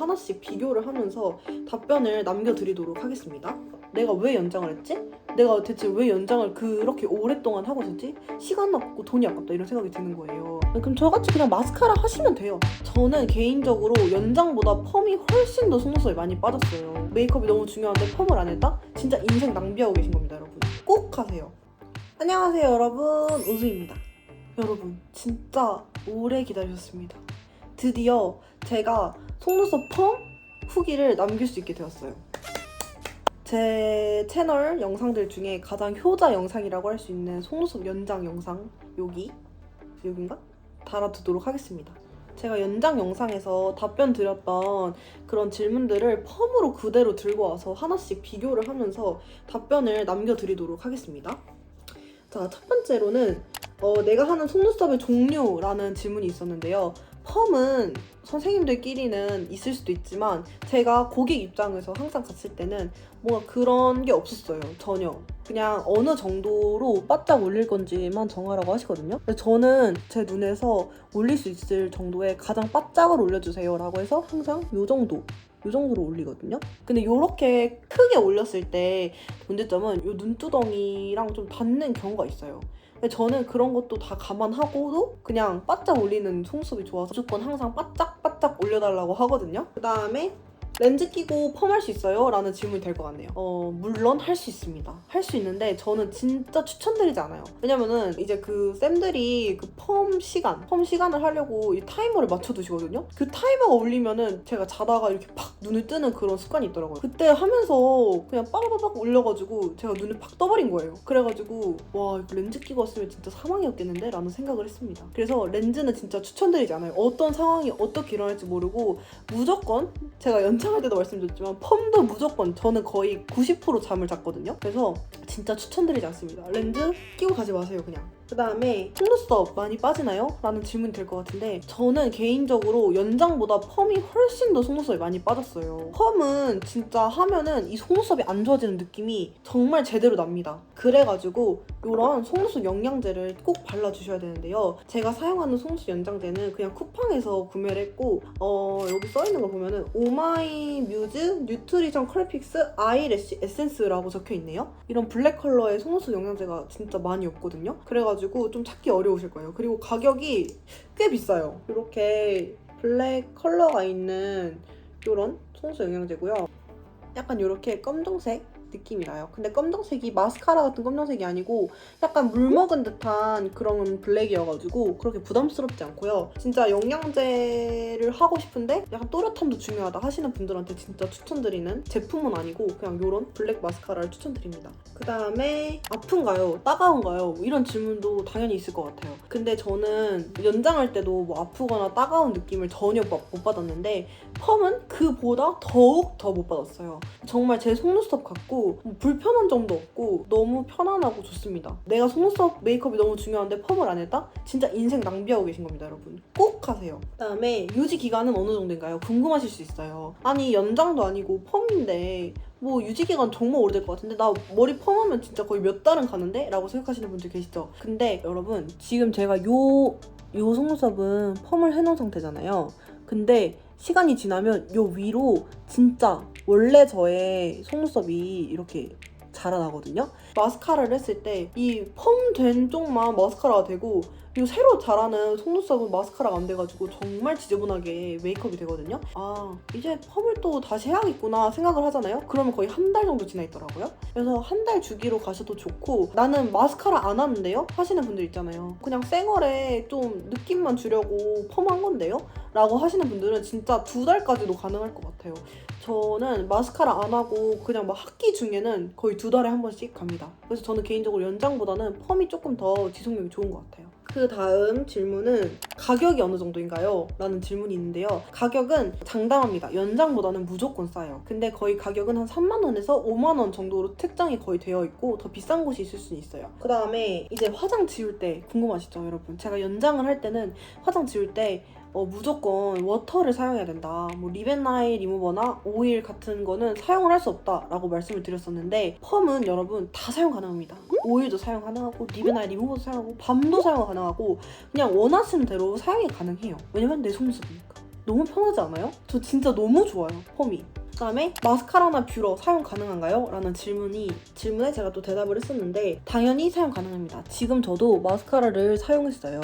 하나씩 비교를 하면서 답변을 남겨드리도록 하겠습니다. 내가 왜 연장을 했지? 내가 대체 왜 연장을 그렇게 오랫동안 하고 있었지? 시간 아깝고 돈이 아깝다 이런 생각이 드는 거예요. 그럼 저같이 그냥 마스카라 하시면 돼요. 저는 개인적으로 연장보다 펌이 훨씬 더 속눈썹이 많이 빠졌어요. 메이크업이 너무 중요한데 펌을 안 했다? 진짜 인생 낭비하고 계신 겁니다, 여러분. 꼭 하세요. 안녕하세요, 여러분. 우수입니다. 여러분, 진짜 오래 기다리셨습니다. 드디어 제가 속눈썹 펌 후기를 남길 수 있게 되었어요. 제 채널 영상들 중에 가장 효자 영상이라고 할 수 있는 속눈썹 연장 영상 여긴가? 달아두도록 하겠습니다. 제가 연장 영상에서 답변 드렸던 그런 질문들을 펌으로 그대로 들고 와서 하나씩 비교를 하면서 답변을 남겨드리도록 하겠습니다. 자, 첫 번째로는 내가 하는 속눈썹의 종류라는 질문이 있었는데요. 펌은 선생님들끼리는 있을 수도 있지만 제가 고객 입장에서 항상 갔을 때는 뭔가 그런 게 없었어요. 전혀. 그냥 어느 정도로 바짝 올릴 건지만 정하라고 하시거든요. 근데 저는 제 눈에서 올릴 수 있을 정도의 가장 바짝을 올려주세요 라고 해서 항상 요 정도로 올리거든요. 근데 이렇게 크게 올렸을 때 문제점은 요 눈두덩이랑 좀 닿는 경우가 있어요. 근데 저는 그런 것도 다 감안하고도 그냥 바짝 올리는 속눈썹이 좋아서 무조건 항상 바짝 올려달라고 하거든요. 그 다음에 렌즈 끼고 펌할 수 있어요? 라는 질문이 될 것 같네요. 물론 할 수 있습니다. 할 수 있는데 저는 진짜 추천드리지 않아요. 왜냐면은 이제 그 쌤들이 그 펌 시간을 하려고 이 타이머를 맞춰두시거든요. 그 타이머가 울리면은 제가 자다가 이렇게 팍 눈을 뜨는 그런 습관이 있더라고요. 그때 하면서 그냥 빠바바박 올려가지고 제가 눈을 팍 떠버린 거예요. 그래가지고 와, 이거 렌즈 끼고 왔으면 진짜 사망이었겠는데? 라는 생각을 했습니다. 그래서 렌즈는 진짜 추천드리지 않아요. 어떤 상황이 어떻게 일어날지 모르고 무조건 제가 연장할 때도 말씀드렸지만 펌도 무조건 저는 거의 90% 잠을 잤거든요. 그래서 진짜 추천드리지 않습니다. 렌즈 끼고 가지 마세요, 그냥. 그 다음에 속눈썹 많이 빠지나요? 라는 질문이 될 것 같은데 저는 개인적으로 연장보다 펌이 훨씬 더 속눈썹이 많이 빠졌어요. 펌은 진짜 하면은 이 속눈썹이 안 좋아지는 느낌이 정말 제대로 납니다. 그래가지고 이런 속눈썹 영양제를 꼭 발라주셔야 되는데요. 제가 사용하는 속눈썹 연장제는 그냥 쿠팡에서 구매를 했고 여기 써있는 거 보면은 오마이뮤즈 뉴트리션 컬픽스 아이래쉬 에센스라고 적혀있네요. 이런 블랙 컬러의 속눈썹 영양제가 진짜 많이 없거든요. 그래가지고 좀 찾기 어려우실 거예요. 그리고 가격이 꽤 비싸요. 이렇게 블랙 컬러가 있는 이런 속눈썹 영양제고요. 약간 이렇게 검정색 느낌이 나요. 근데 검정색이 마스카라 같은 검정색이 아니고 약간 물 먹은 듯한 그런 블랙이어가지고 그렇게 부담스럽지 않고요. 진짜 영양제를 하고 싶은데 약간 또렷함도 중요하다 하시는 분들한테 진짜 추천드리는 제품은 아니고 그냥 이런 블랙 마스카라를 추천드립니다. 그 다음에 아픈가요? 따가운가요? 이런 질문도 당연히 있을 것 같아요. 근데 저는 연장할 때도 뭐 아프거나 따가운 느낌을 전혀 못 받았는데 펌은 그보다 더욱 더 못 받았어요. 정말 제 속눈썹 같고 불편한 점도 없고 너무 편안하고 좋습니다. 내가 속눈썹 메이크업이 너무 중요한데 펌을 안 했다? 진짜 인생 낭비하고 계신 겁니다, 여러분. 꼭 하세요. 그다음에 유지 기간은 어느 정도인가요? 궁금하실 수 있어요. 아니, 연장도 아니고 펌인데 뭐 유지기간 정말 오래될 것 같은데 나 머리 펌하면 진짜 거의 몇 달은 가는데? 라고 생각하시는 분들 계시죠? 근데 여러분, 지금 제가 요 속눈썹은 펌을 해놓은 상태잖아요. 근데 시간이 지나면 요 위로 진짜 원래 저의 속눈썹이 이렇게 자라나거든요. 마스카라를 했을 때 이 펌 된 쪽만 마스카라가 되고 이 새로 자라는 속눈썹은 마스카라가 안 돼가지고 정말 지저분하게 메이크업이 되거든요. 아, 이제 펌을 또 다시 해야겠구나 생각을 하잖아요. 그러면 거의 한 달 정도 지나 있더라고요. 그래서 한 달 주기로 가셔도 좋고 나는 마스카라 안 하는데요? 하시는 분들 있잖아요. 그냥 쌩얼에 좀 느낌만 주려고 펌한 건데요? 라고 하시는 분들은 진짜 2달까지도 가능할 것 같아요. 저는 마스카라 안 하고 그냥 막 학기 중에는 거의 2달에 한 번씩 갑니다. 그래서 저는 개인적으로 연장보다는 펌이 조금 더 지속력이 좋은 것 같아요. 그 다음 질문은 가격이 어느 정도인가요? 라는 질문이 있는데요. 가격은 장담합니다. 연장보다는 무조건 싸요. 근데 거의 가격은 한 3만원에서 5만원 정도로 책정이 거의 되어 있고 더 비싼 곳이 있을 수는 있어요. 그 다음에 이제 화장 지울 때 궁금하시죠, 여러분? 제가 연장을 할 때는 화장 지울 때 무조건 워터를 사용해야 된다. 뭐 립앤아이 리무버나 오일 같은 거는 사용을 할 수 없다라고 말씀을 드렸었는데 펌은 여러분 다 사용 가능합니다. 오일도 사용 가능하고 립앤아이 리무버도 사용하고 밤도 사용 가능하고 그냥 원하시는 대로 사용이 가능해요. 왜냐면 내 속눈썹이니까. 너무 편하지 않아요? 저 진짜 너무 좋아요, 펌이. 그다음에 마스카라나 뷰러 사용 가능한가요? 라는 질문에 제가 또 대답을 했었는데 당연히 사용 가능합니다. 지금 저도 마스카라를 사용했어요.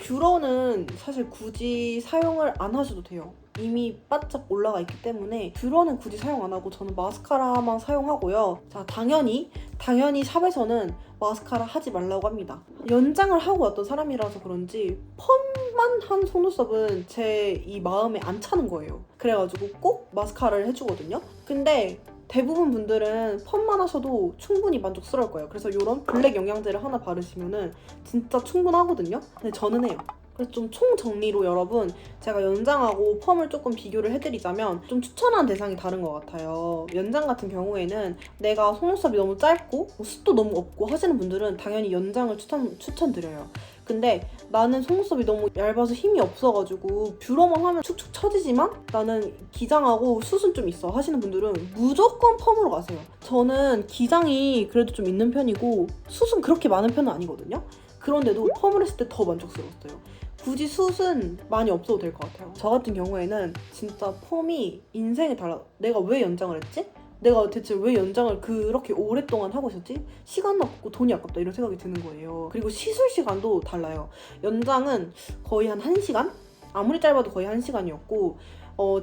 뷰러는 사실 굳이 사용을 안 하셔도 돼요. 이미 바짝 올라가 있기 때문에 뷰러는 굳이 사용 안 하고 저는 마스카라만 사용하고요. 자, 당연히 샵에서는 마스카라 하지 말라고 합니다. 연장을 하고 왔던 사람이라서 그런지 펌만 한 속눈썹은 제 이 마음에 안 차는 거예요. 그래가지고 꼭 마스카라를 해주거든요. 근데 대부분 분들은 펌만 하셔도 충분히 만족스러울 거예요. 그래서 이런 블랙 영양제를 하나 바르시면은 진짜 충분하거든요. 근데 저는 해요. 그래서 좀 총정리로 여러분, 제가 연장하고 펌을 조금 비교를 해드리자면 좀 추천한 대상이 다른 것 같아요. 연장 같은 경우에는 내가 속눈썹이 너무 짧고 숱도 너무 없고 하시는 분들은 당연히 연장을 추천드려요. 근데 나는 속눈썹이 너무 얇아서 힘이 없어가지고 뷰러만 하면 축축 처지지만 나는 기장하고 숱은 좀 있어 하시는 분들은 무조건 펌으로 가세요. 저는 기장이 그래도 좀 있는 편이고 숱은 그렇게 많은 편은 아니거든요. 그런데도 펌을 했을 때 더 만족스러웠어요. 굳이 숱은 많이 없어도 될 것 같아요. 저 같은 경우에는 진짜 펌이 인생이 달라. 내가 왜 연장을 했지? 내가 대체 왜 연장을 그렇게 오랫동안 하고 있었지? 시간도 아깝고 돈이 아깝다 이런 생각이 드는 거예요. 그리고 시술 시간도 달라요. 연장은 거의 한 1시간? 아무리 짧아도 거의 1시간이었고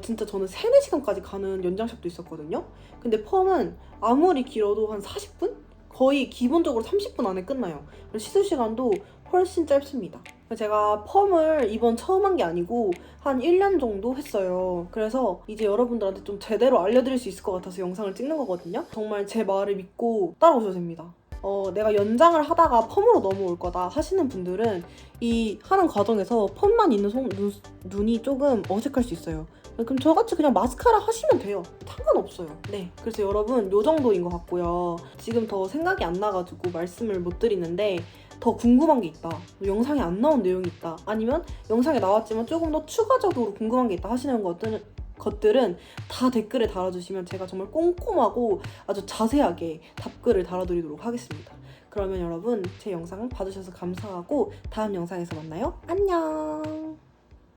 진짜 저는 3, 4시간까지 가는 연장샵도 있었거든요. 근데 펌은 아무리 길어도 한 40분? 거의 기본적으로 30분 안에 끝나요. 그리고 시술 시간도 훨씬 짧습니다. 제가 펌을 이번 처음 한 게 아니고 한 1년 정도 했어요. 그래서 이제 여러분들한테 좀 제대로 알려드릴 수 있을 것 같아서 영상을 찍는 거거든요. 정말 제 말을 믿고 따라오셔도 됩니다. 내가 연장을 하다가 펌으로 넘어올 거다 하시는 분들은 이 하는 과정에서 펌만 있는 눈이 조금 어색할 수 있어요. 그럼 저같이 그냥 마스카라 하시면 돼요. 상관없어요. 네, 그래서 여러분 요 정도인 것 같고요. 지금 더 생각이 안 나가지고 말씀을 못 드리는데 더 궁금한 게 있다, 영상에 안 나온 내용이 있다, 아니면 영상에 나왔지만 조금 더 추가적으로 궁금한 게 있다 하시는 것들은 다 댓글에 달아주시면 제가 정말 꼼꼼하고 아주 자세하게 답글을 달아드리도록 하겠습니다. 그러면 여러분 제 영상 봐주셔서 감사하고 다음 영상에서 만나요. 안녕.